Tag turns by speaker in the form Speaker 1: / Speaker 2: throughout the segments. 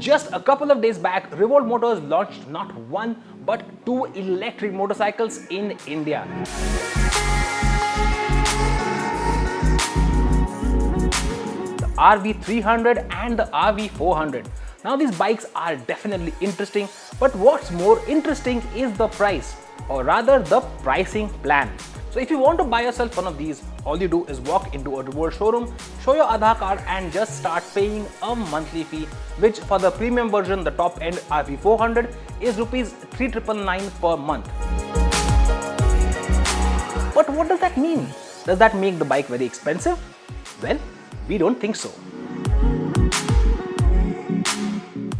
Speaker 1: Just a couple of days back, Revolt Motors launched not one but two electric motorcycles in India. The RV300 and the RV400. Now these bikes are definitely interesting, but what's more interesting is the price, or rather the pricing plan. So if you want to buy yourself one of these, all you do is walk into a Revolt showroom, show your Aadhaar card and just start paying a monthly fee, which for the premium version, the top end RV400 is rupees 3,999 per month. But what does that mean? Does that make the bike very expensive? Well, we don't think so.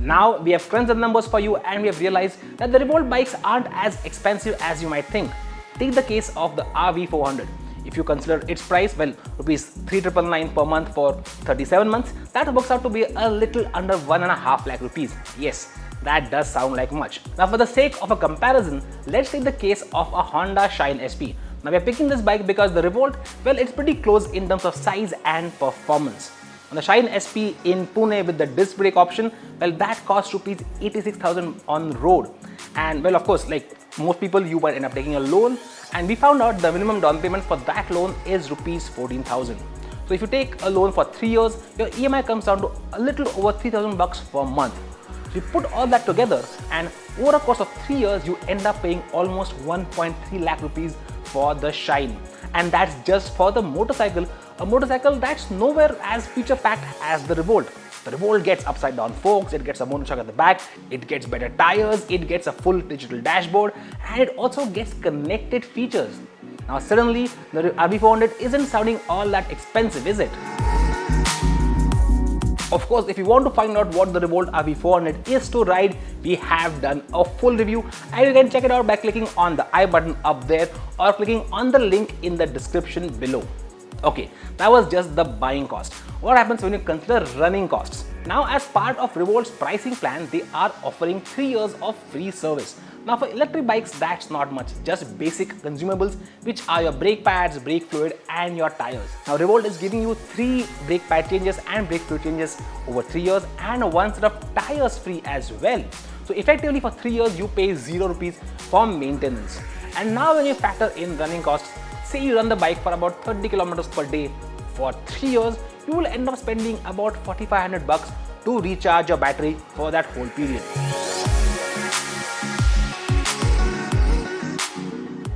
Speaker 1: Now we have crunched the numbers for you and we have realized that the Revolt bikes aren't as expensive as you might think. Take the case of the RV400. If you consider its price, well, rupees 3,999 per month for 37 months, that works out to be a little under 1.5 lakh rupees. Yes, that does sound like much. Now for the sake of a comparison, let's take the case of a Honda Shine SP. Now we are picking this bike because the Revolt, well, it's pretty close in terms of size and performance. On the Shine SP in Pune with the disc brake option, well, that costs rupees 86,000 on road. And well, of course, like most people, you might end up taking a loan, and we found out the minimum down payment for that loan is rupees 14,000. So if you take a loan for 3 years, your EMI comes down to a little over 3,000 bucks per month. So you put all that together, and over a course of 3 years, you end up paying almost 1.3 lakh rupees for the Shine. And that's just for the motorcycle, a motorcycle that's nowhere as feature packed as the Revolt. The Revolt gets upside down forks, it gets a monoshock at the back, it gets better tires, it gets a full digital dashboard, and it also gets connected features. Now suddenly, the RV400 isn't sounding all that expensive, is it? Of course, if you want to find out what the Revolt RV400 is to ride, we have done a full review and you can check it out by clicking on the I button up there or clicking on the link in the description below. Okay, that was just the buying cost. What happens when you consider running costs? Now, as part of Revolt's pricing plan, they are offering 3 years of free service. Now for electric bikes, that's not much, just basic consumables, which are your brake pads, brake fluid and your tires. Now Revolt is giving you 3 brake pad changes and brake fluid changes over 3 years and 1 set of tires free as well. So effectively for 3 years, you pay 0 rupees for maintenance. And now when you factor in running costs, say you run the bike for about 30 kilometers per day for 3 years, you will end up spending about 4,500 bucks to recharge your battery for that whole period.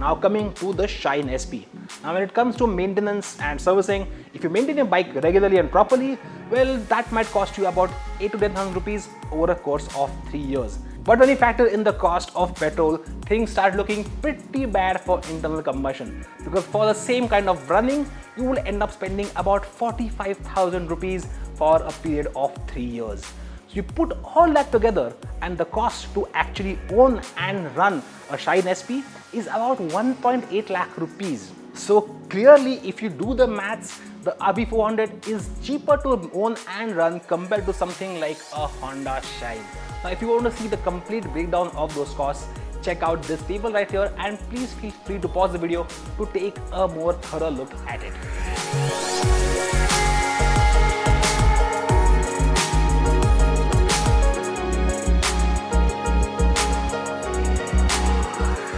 Speaker 1: Now coming to the Shine SP. Now when it comes to maintenance and servicing, if you maintain your bike regularly and properly, well, that might cost you about 8 to 10,000 rupees over a course of 3 years. But when you factor in the cost of petrol, things start looking pretty bad for internal combustion, because for the same kind of running, you will end up spending about 45,000 rupees for a period of 3 years. So you put all that together and the cost to actually own and run a Shine SP is about 1.8 lakh rupees. So clearly, if you do the maths, the RV400 is cheaper to own and run compared to something like a Honda Shine. Now if you want to see the complete breakdown of those costs, check out this table right here and please feel free to pause the video to take a more thorough look at it.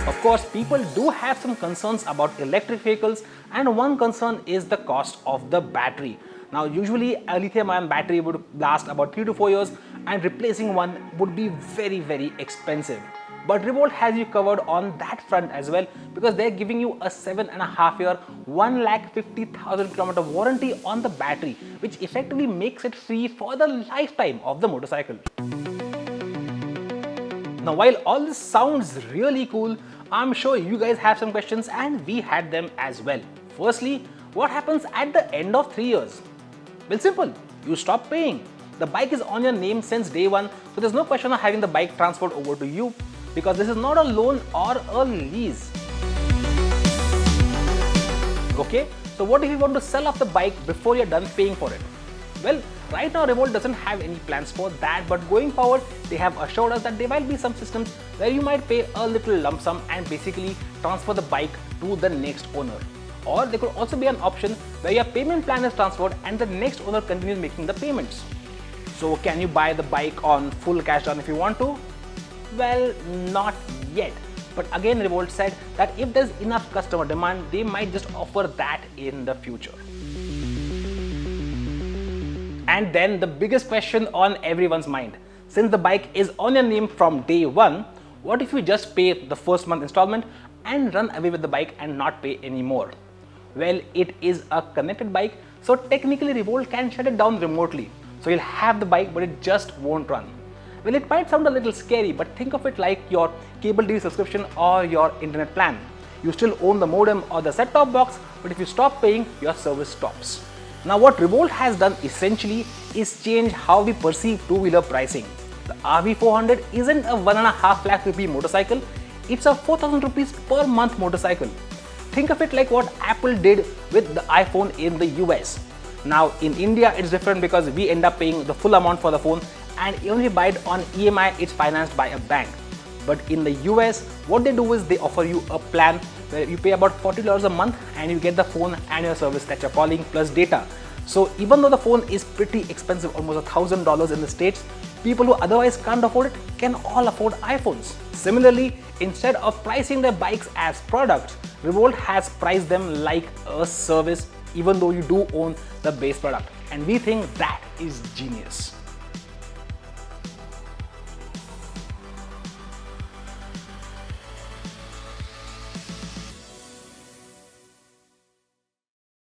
Speaker 1: Of course, people do have some concerns about electric vehicles, and one concern is the cost of the battery. Now usually a lithium-ion battery would last about 3 to 4 years and replacing one would be very, very expensive. But Revolt has you covered on that front as well, because they're giving you a 7.5 year, 1,50,000 kilometer warranty on the battery, which effectively makes it free for the lifetime of the motorcycle. Now while all this sounds really cool, I'm sure you guys have some questions and we had them as well. Firstly, what happens at the end of 3 years? Well, simple, you stop paying. The bike is on your name since day one, so there's no question of having the bike transferred over to you, because this is not a loan or a lease. Okay, so what if you want to sell off the bike before you're done paying for it? Well, right now Revolt doesn't have any plans for that, but going forward, they have assured us that there might be some systems where you might pay a little lump sum and basically transfer the bike to the next owner. Or there could also be an option where your payment plan is transferred and the next owner continues making the payments. So can you buy the bike on full cash down if you want to? Well, not yet. But again, Revolt said that if there's enough customer demand, they might just offer that in the future. And then the biggest question on everyone's mind, since the bike is on your name from day one, what if you just pay the first month installment and run away with the bike and not pay anymore? Well, it is a connected bike, so technically Revolt can shut it down remotely. So you'll have the bike, but it just won't run. Well, it might sound a little scary, but think of it like your cable TV subscription or your internet plan. You still own the modem or the set-top box, but if you stop paying, your service stops. Now, what Revolt has done essentially is change how we perceive two-wheeler pricing. The RV400 isn't a 1.5 lakh rupee motorcycle, it's a 4,000 rupees per month motorcycle. Think of it like what Apple did with the iPhone in the US. Now in India it's different because we end up paying the full amount for the phone, and even if you buy it on EMI, it's financed by a bank. But in the US, what they do is they offer you a plan where you pay about $40 a month and you get the phone and your service that you're calling plus data. So even though the phone is pretty expensive, almost $1,000 in the States, people who otherwise can't afford it can all afford iPhones. Similarly, instead of pricing their bikes as products, Revolt has priced them like a service, even though you do own the base product. And we think that is genius.